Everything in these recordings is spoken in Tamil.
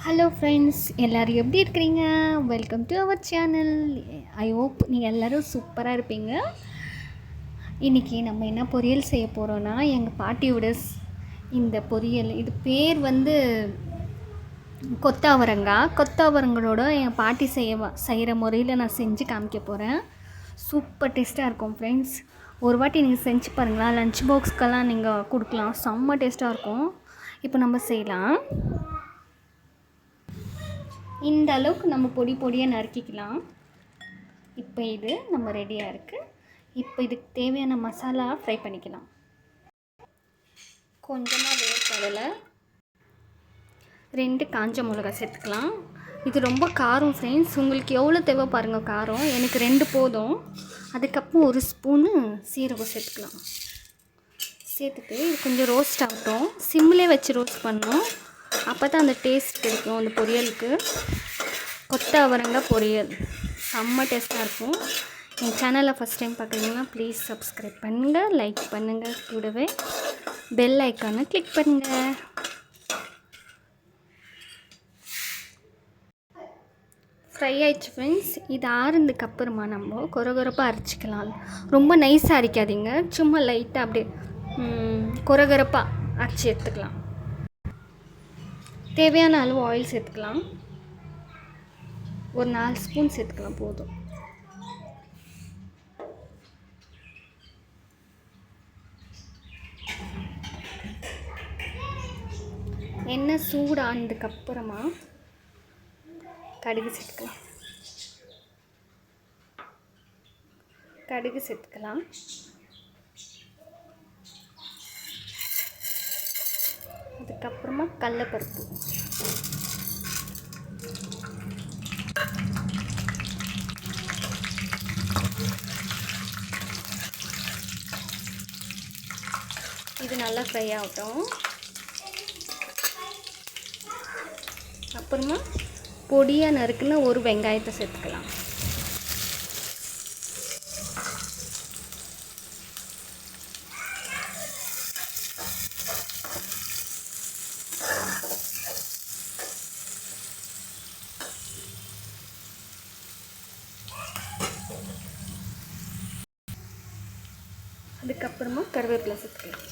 ஹலோ ஃப்ரெண்ட்ஸ், எல்லோரும் எப்படி இருக்கிறீங்க? Welcome to our channel. I hope நீங்கள் எல்லோரும் சூப்பராக இருப்பீங்க. இன்றைக்கி நம்ம என்ன பொரியல் செய்ய போகிறோன்னா, எங்கள் பாட்டியோட இந்த பொரியல், இது பேர் வந்து கொத்தாவரங்களோட எங்கள் பாட்டி செய்கிற முறையில் நான் செஞ்சு காமிக்க போகிறேன். சூப்பர் டேஸ்ட்டாக இருக்கும் ஃப்ரெண்ட்ஸ். ஒரு வாட்டி நீங்கள் செஞ்சு பாருங்களா, லஞ்ச் பாக்ஸ்க்கெல்லாம் நீங்கள் கொடுக்கலாம். செம்ம டேஸ்ட்டாக இருக்கும். இப்போ நம்ம செய்யலாம். இந்த அளவுக்கு நம்ம பொடியாக நறுக்கிக்கலாம். இப்போ இது நம்ம ரெடியாக இருக்குது. இப்போ இதுக்கு தேவையான மசாலா ஃப்ரை பண்ணிக்கலாம். கொஞ்சமாக வேர்க்கடலை, 2 காஞ்ச மிளகாய் சேர்த்துக்கலாம். இது ரொம்ப காரம் ஃப்ரெண்ட்ஸ், உங்களுக்கு எவ்வளோ தேவை பாருங்கள் காரம். எனக்கு 2 போதும். அதுக்கப்புறம் 1 ஸ்பூனு சீரகம் சேர்த்துக்கலாம். சேர்த்துட்டு இது கொஞ்சம் ரோஸ்ட் ஆகட்டும். சிம்மிலே வச்சு ரோஸ்ட் பண்ணணும். அப்போ தான் அந்த டேஸ்ட் கிடைக்கும் அந்த பொரியலுக்கு. கொத்தவரங்காய் பொரியல் செம்ம டேஸ்ட்டாக இருக்கும். என் சேனலை ஃபஸ்ட் டைம் பார்க்குறீங்கன்னா ப்ளீஸ் சப்ஸ்கிரைப் பண்ணுங்கள், லைக் பண்ணுங்கள், கூடவே பெல் ஐக்கானை கிளிக் பண்ணுங்கள். ஃப்ரை ஆயிடுச்சு ஃப்ரெண்ட்ஸ். இது ஆறுனதுக்கு அப்புறமா நம்ம கொரகொரப்பாக அரைச்சிக்கலாம். ரொம்ப நைஸாக அரைக்காதீங்க, சும்மா லைட்டாக அப்படியே கொரகொரப்பாக அரைச்சி எடுத்துக்கலாம். தேவையான அளவு ஆயில் சேர்த்துக்கலாம். ஒரு 4 ஸ்பூன் சேர்த்துக்கலாம் போதும். எண்ணெய் சூடானதுக்கப்புறமா கடுகு சேர்த்துக்கலாம். அதுக்கப்புறமா கடலைப்பருப்பு, இது நல்லா ஃப்ரை ஆகட்டும். அப்புறமா பொடியாக நறுக்குன்னு ஒரு வெங்காயத்தை சேர்த்துக்கலாம். அதுக்கப்புறமா கருவேப்பிலை சேர்த்துக்கலாம்.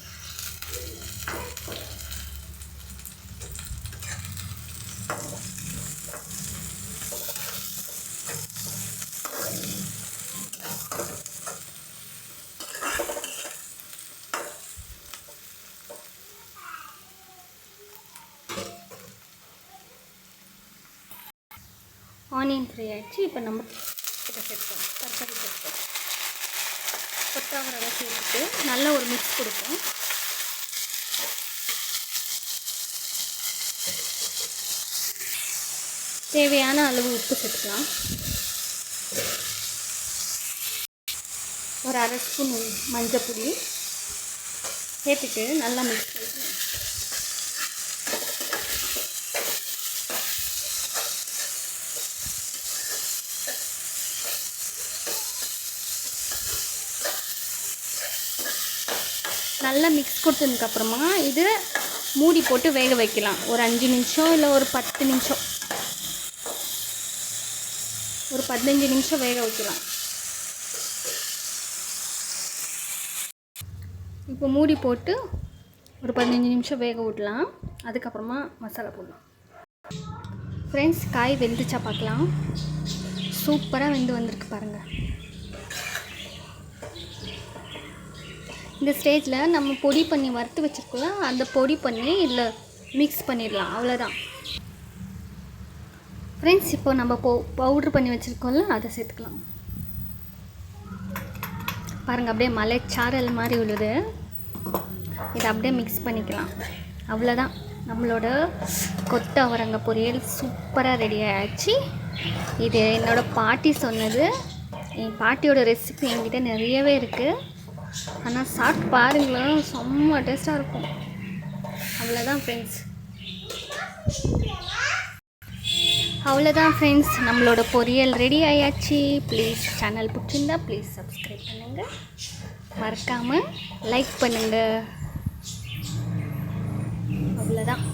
ஆனியன் ஃப்ரை ஆகிடுச்சு. இப்போ நம்ம இதை சேர்த்துக்கலாம். தக்காளி சேர்த்துக்கலாம். கொத்தவரங்காய் சேர்த்துட்டு நல்ல ஒரு மிக்ஸ் கொடுக்கும். தேவையான அளவு உப்பு சேர்த்துக்கலாம். ஒரு 1/2 ஸ்பூன் மஞ்சள் பொடி சேர்த்துட்டு நல்லா மிக்ஸ் பண்ணிக்கலாம். நல்லா மிக்ஸ் கொடுத்ததுக்கப்புறமா இது மூடி போட்டு வேக வைக்கலாம். ஒரு 5 நிமிஷம் இல்லை ஒரு 10 நிமிஷம், ஒரு 15 நிமிஷம் வேக வைக்கலாம். இப்போ மூடி போட்டு ஒரு 15 நிமிஷம் வேக விடலாம். அதுக்கப்புறமா மசாலா போடலாம். ஃப்ரெண்ட்ஸ், காய் வெந்துச்சா பார்க்கலாம். சூப்பராக வெந்து வந்திருக்கு பாருங்கள். இந்த ஸ்டேஜில் நம்ம பொடி பண்ணி வறுத்து வச்சுருக்கோம், அந்த பொடி பண்ணி இதில் மிக்ஸ் பண்ணிடலாம். அவ்வளோதான் ஃப்ரெண்ட்ஸ். இப்போ நம்ம பவுட்ரு பண்ணி வச்சுருக்கோம்ல, அதை சேர்த்துக்கலாம். பாருங்கள், அப்படியே மலைச்சாரல் மாதிரி உள்ளது. இதை அப்படியே மிக்ஸ் பண்ணிக்கலாம். அவ்வளோதான், நம்மளோட கொத்தவரங்காய் பொரியல் சூப்பராக ரெடி ஆகிடுச்சு. இது என்னோடய பாட்டி சொன்னது. என் பாட்டியோட ரெசிபி என்கிட்ட நிறையவே இருக்குது. ஆனால் சாப்பிட்டு பாருங்களேன், செம்ம டேஸ்ட்டாக இருக்கும். அவ்வளோதான் ஃப்ரெண்ட்ஸ், நம்மளோட பொரியல் ரெடி ஆயாச்சு. ப்ளீஸ் சேனல் பிடிச்சிருந்தா ப்ளீஸ் சப்ஸ்கிரைப் பண்ணுங்கள், மறக்காமல் லைக் பண்ணுங்கள். அவ்வளோதான்.